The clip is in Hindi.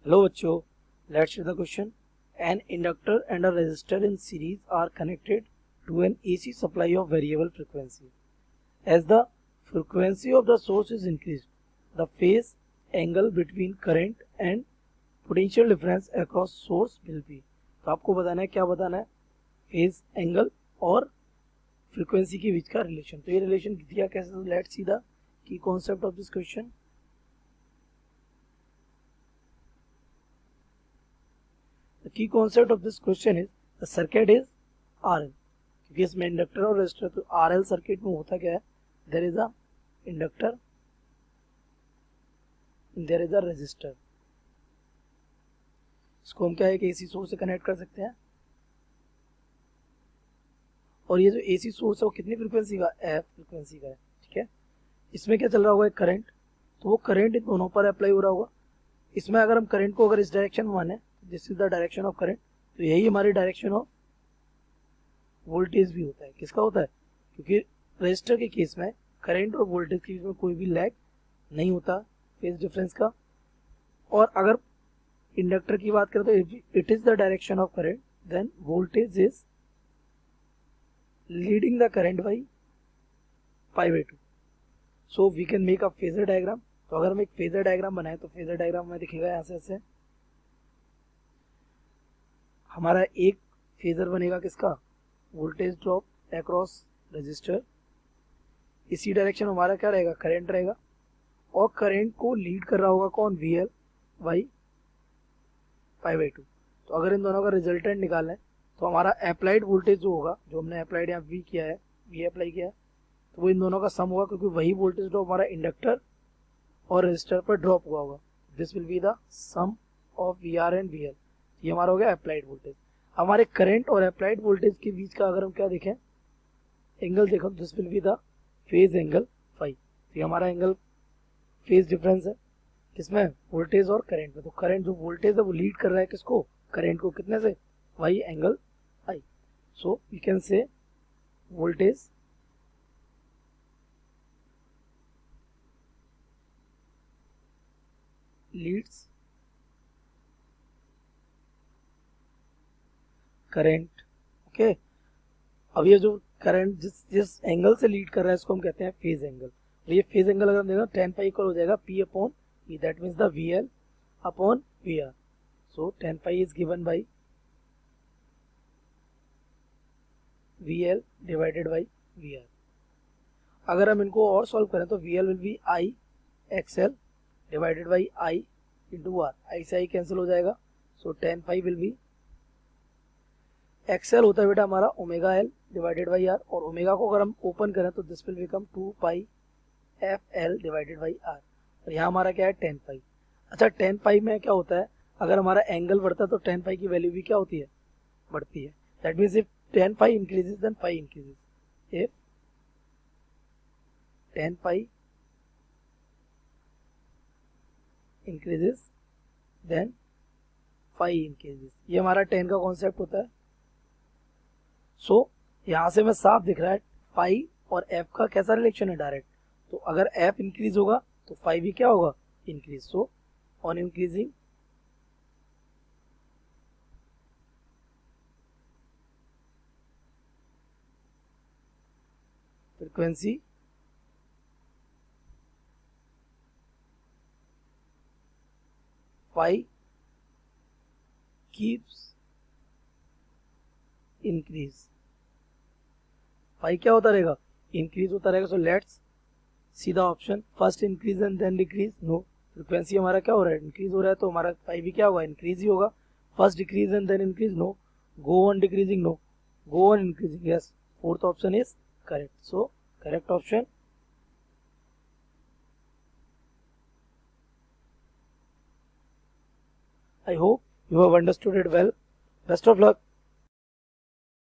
हेलो बच्चों, let's see the question. An inductor and a resistor in series are connected to an AC supply of variable frequency. As the frequency of the source is increased, the phase angle between current and potential difference across source will be. तो आपको बताना है, क्या बताना है? फेज एंगल और फ्रीक्वेंसी के बीच का रिलेशन. तो ये रिलेशन दिया कैसे? Let's see the key concept of this question. The key concept of this question is the circuit is RL. क्योंकि इसमें इंडक्टर और रेजिस्टर, तो RL सर्किट में होता क्या है? There is a inductor, there is a resistor. इसको हम क्या है कि एसी सोर्स से कनेक्ट कर सकते हैं. और ये जो एसी सोर्स है वो कितनी फ्रीक्वेंसी का? एफ फ्रीक्वेंसी का है. ठीक है. इसमें क्या चल रहा होगा? एक करंट. तो वो करंट इन दोनों पर अप्लाई हो रहा होगा. इसमें अगर हम करंट को अगर इस डायरेक्शन में माने, this is the direction of current, तो यही हमारी डायरेक्शन ऑफ वोल्टेज भी होता है. किसका होता है? क्योंकि रेजिस्टर के केस में करंट और वोल्टेज के बीच में कोई भी लैग नहीं होता फेज डिफरेंस का. और अगर इंडक्टर की बात करें तो it is the direction of current, then voltage is leading the current by pi by 2. So we can make a phasor diagram. तो अगर हम एक फेजर डायग्राम बनाए तो फेजर डायग्राम में दिखेगा ऐसे ऐसे. हमारा एक फेजर बनेगा किसका? Voltage drop across register. इसी डायरेक्शन हमारा क्या रहेगा? करंट रहेगा. और करंट को लीड कर रहा होगा कौन? VL by pi by 2. तो अगर इन दोनों का रिजल्टेंट निकालना है तो हमारा अप्लाइड वोल्टेज जो होगा, जो हमने अप्लाइड यहाँ V किया है, V अप्लाई किया है, तो वो इन दोनों का सम होगा, क्योंकि वही वोल्टेज ड्रॉप हमारा इंडक्टर और रजिस्टर पर ड्रॉप हुआ होगा. This will be the sum of VR and VL. ये हमारा हो गया अप्लाइड वोल्टेज. हमारे करंट और अप्लाइड वोल्टेज के बीच का अगर हम क्या देखें, एंगल देखो, this will be the phase angle phi. तो ये हमारा एंगल फेज डिफरेंस है किसमें? वोल्टेज और करंट में. तो करंट जो वोल्टेज है वो लीड कर रहा है किसको? करंट को. कितने से? Why angle I. So we can say voltage leads current. Okay. अब ये जो करंट जिस एंगल से लीड कर रहा है इसको हम कहते हैं फेज एंगल. और ये फेज एंगल अगर हम देखो tan पाई इक्वल हो जाएगा P upon E, that means the VL upon VR. So tan pi is given by VL divided by VR. अगर हम इनको और सॉल्व करें तो VL will be I XL divided by I into R. I से I कैंसिल हो जाएगा. सो tan pi will be XL होता है बेटा हमारा omega L divided by R. और ओमेगा को अगर हम ओपन करें तो this will become 2 pi FL divided by R. और यहाँ हमारा क्या है? tan पाई. अच्छा, tan पाई में क्या होता है? अगर हमारा एंगल बढ़ता है तो tan पाई की वैल्यू भी क्या होती है? बढ़ती है. That means if tan pi increases then pi increases. If tan pi increases then pi increases. ये हमारा tan का कॉन्सेप्ट होता है. सो यहाँ से हमें साफ दिख रहा है पाई और f का कैसा रिलेशन है? डायरेक्ट. तो अगर f इंक्रीज होगा तो फाई भी क्या होगा? Increase. So on increasing frequency phi keeps increase. Phi क्या होता रहेगा? इंक्रीज होता रहेगा. सो लेट्स सीधा option first increase and then decrease. No, frequency हमारा क्या हो रहा है? इंक्रीज हो रहा है, तो हमारा फाई भी क्या होगा? इंक्रीज ही होगा. First decrease and then increase. No. Go on decreasing. No. Go on increasing. Yes. Fourth option is correct. So correct option. I hope you have understood it well. Best of luck.